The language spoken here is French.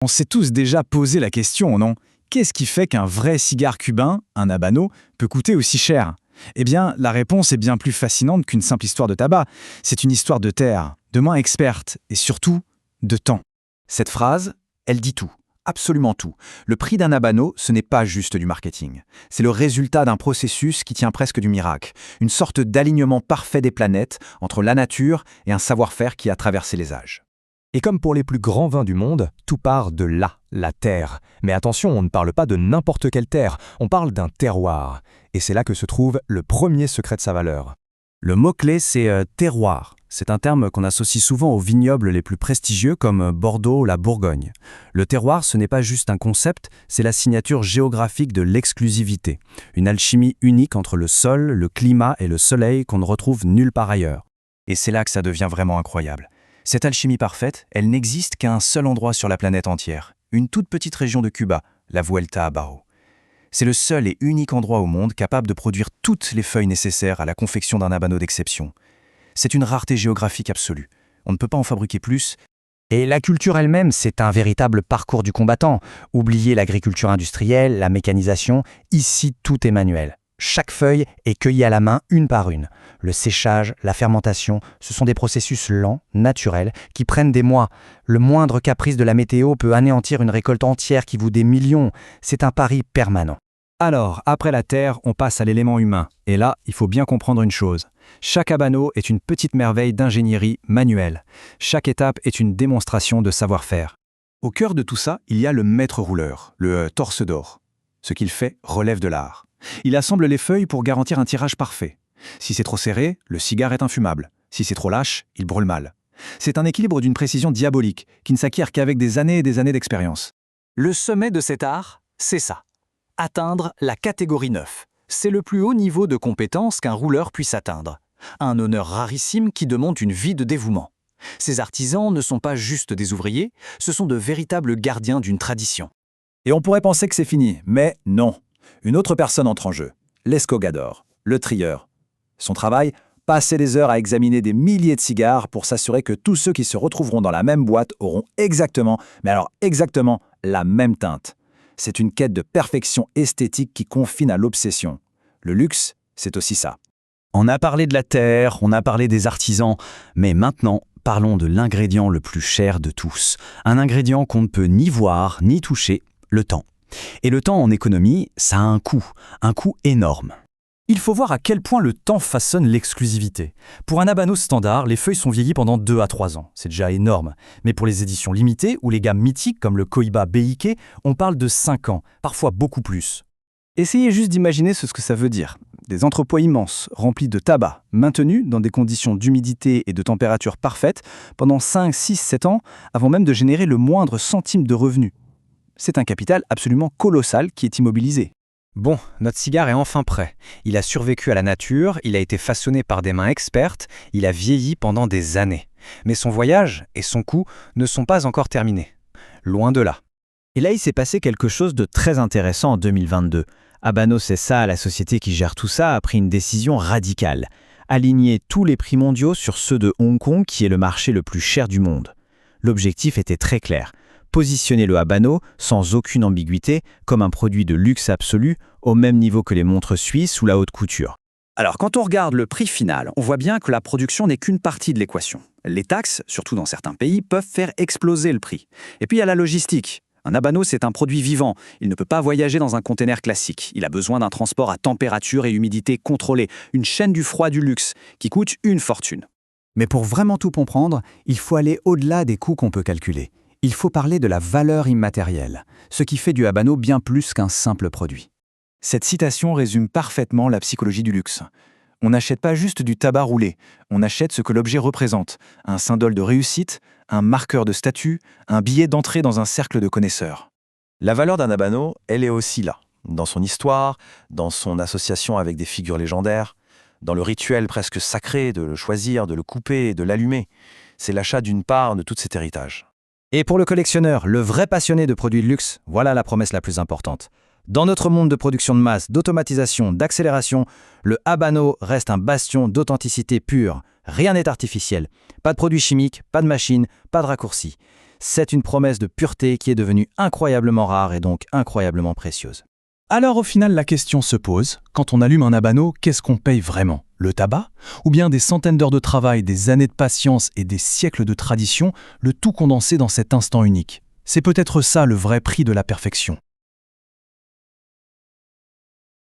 On s'est tous déjà posé la question, non? Qu'est-ce qui fait qu'un vrai cigare cubain, un habano, peut coûter aussi cher? Eh bien, la réponse est bien plus fascinante qu'une simple histoire de tabac. C'est une histoire de terre, de mains expertes et surtout de temps. Cette phrase, elle dit tout, absolument tout. Le prix d'un habano, ce n'est pas juste du marketing. C'est le résultat d'un processus qui tient presque du miracle, une sorte d'alignement parfait des planètes entre la nature et un savoir-faire qui a traversé les âges. Et comme pour les plus grands vins du monde, tout part de là, la terre. Mais attention, on ne parle pas de n'importe quelle terre, on parle d'un terroir. Et c'est là que se trouve le premier secret de sa valeur. Le mot-clé, c'est terroir. C'est un terme qu'on associe souvent aux vignobles les plus prestigieux comme Bordeaux ou la Bourgogne. Le terroir, ce n'est pas juste un concept, c'est la signature géographique de l'exclusivité. Une alchimie unique entre le sol, le climat et le soleil qu'on ne retrouve nulle part ailleurs. Et c'est là que ça devient vraiment incroyable. Cette alchimie parfaite, elle n'existe qu'à un seul endroit sur la planète entière, une toute petite région de Cuba, la Vuelta a Barro. C'est le seul et unique endroit au monde capable de produire toutes les feuilles nécessaires à la confection d'un habano d'exception. C'est une rareté géographique absolue. On ne peut pas en fabriquer plus. Et la culture elle-même, c'est un véritable parcours du combattant. Oubliez l'agriculture industrielle, la mécanisation, ici tout est manuel. Chaque feuille est cueillie à la main, une par une. Le séchage, la fermentation, ce sont des processus lents, naturels, qui prennent des mois. Le moindre caprice de la météo peut anéantir une récolte entière qui vaut des millions. C'est un pari permanent. Alors, après la terre, on passe à l'élément humain. Et là, il faut bien comprendre une chose. Chaque habano est une petite merveille d'ingénierie manuelle. Chaque étape est une démonstration de savoir-faire. Au cœur de tout ça, il y a le maître rouleur, le torse d'or. Ce qu'il fait relève de l'art. Il assemble les feuilles pour garantir un tirage parfait. Si c'est trop serré, le cigare est infumable. Si c'est trop lâche, il brûle mal. C'est un équilibre d'une précision diabolique, qui ne s'acquiert qu'avec des années et des années d'expérience. Le sommet de cet art, c'est ça. Atteindre la catégorie 9. C'est le plus haut niveau de compétence qu'un rouleur puisse atteindre. Un honneur rarissime qui demande une vie de dévouement. Ces artisans ne sont pas juste des ouvriers, ce sont de véritables gardiens d'une tradition. Et on pourrait penser que c'est fini, mais non. Une autre personne entre en jeu, l'escogador, le trieur. Son travail, passer des heures à examiner des milliers de cigares pour s'assurer que tous ceux qui se retrouveront dans la même boîte auront exactement, mais alors exactement, la même teinte. C'est une quête de perfection esthétique qui confine à l'obsession. Le luxe, c'est aussi ça. On a parlé de la terre, on a parlé des artisans, mais maintenant, parlons de l'ingrédient le plus cher de tous. Un ingrédient qu'on ne peut ni voir ni toucher, le temps. Et le temps en économie, ça a un coût énorme. Il faut voir à quel point le temps façonne l'exclusivité. Pour un habano standard, les feuilles sont vieillies pendant 2 à 3 ans. C'est déjà énorme. Mais pour les éditions limitées ou les gammes mythiques comme le Cohiba BIK, on parle de 5 ans, parfois beaucoup plus. Essayez juste d'imaginer ce que ça veut dire. Des entrepôts immenses, remplis de tabac, maintenus dans des conditions d'humidité et de température parfaites pendant 5, 6, 7 ans, avant même de générer le moindre centime de revenu. C'est un capital absolument colossal qui est immobilisé. Bon, notre cigare est enfin prêt. Il a survécu à la nature, il a été façonné par des mains expertes, il a vieilli pendant des années. Mais son voyage et son coût ne sont pas encore terminés. Loin de là. Et là, il s'est passé quelque chose de très intéressant en 2022. Habano SA, la société qui gère tout ça, a pris une décision radicale. Aligner tous les prix mondiaux sur ceux de Hong Kong, qui est le marché le plus cher du monde. L'objectif était très clair. Positionner le habano, sans aucune ambiguïté, comme un produit de luxe absolu, au même niveau que les montres suisses ou la haute couture. Alors, quand on regarde le prix final, on voit bien que la production n'est qu'une partie de l'équation. Les taxes, surtout dans certains pays, peuvent faire exploser le prix. Et puis il y a la logistique. Un habano, c'est un produit vivant. Il ne peut pas voyager dans un conteneur classique. Il a besoin d'un transport à température et humidité contrôlée, une chaîne du froid du luxe, qui coûte une fortune. Mais pour vraiment tout comprendre, il faut aller au-delà des coûts qu'on peut calculer. Il faut parler de la valeur immatérielle, ce qui fait du habano bien plus qu'un simple produit. Cette citation résume parfaitement la psychologie du luxe. On n'achète pas juste du tabac roulé, on achète ce que l'objet représente, un symbole de réussite, un marqueur de statut, un billet d'entrée dans un cercle de connaisseurs. La valeur d'un habano, elle est aussi là, dans son histoire, dans son association avec des figures légendaires, dans le rituel presque sacré de le choisir, de le couper et de l'allumer. C'est l'achat d'une part de tout cet héritage. Et pour le collectionneur, le vrai passionné de produits de luxe, voilà la promesse la plus importante. Dans notre monde de production de masse, d'automatisation, d'accélération, le habano reste un bastion d'authenticité pure. Rien n'est artificiel. Pas de produits chimiques, pas de machines, pas de raccourcis. C'est une promesse de pureté qui est devenue incroyablement rare et donc incroyablement précieuse. Alors au final, la question se pose, quand on allume un habano, qu'est-ce qu'on paye vraiment? Le tabac? Ou bien des centaines d'heures de travail, des années de patience et des siècles de tradition, le tout condensé dans cet instant unique? C'est peut-être ça le vrai prix de la perfection.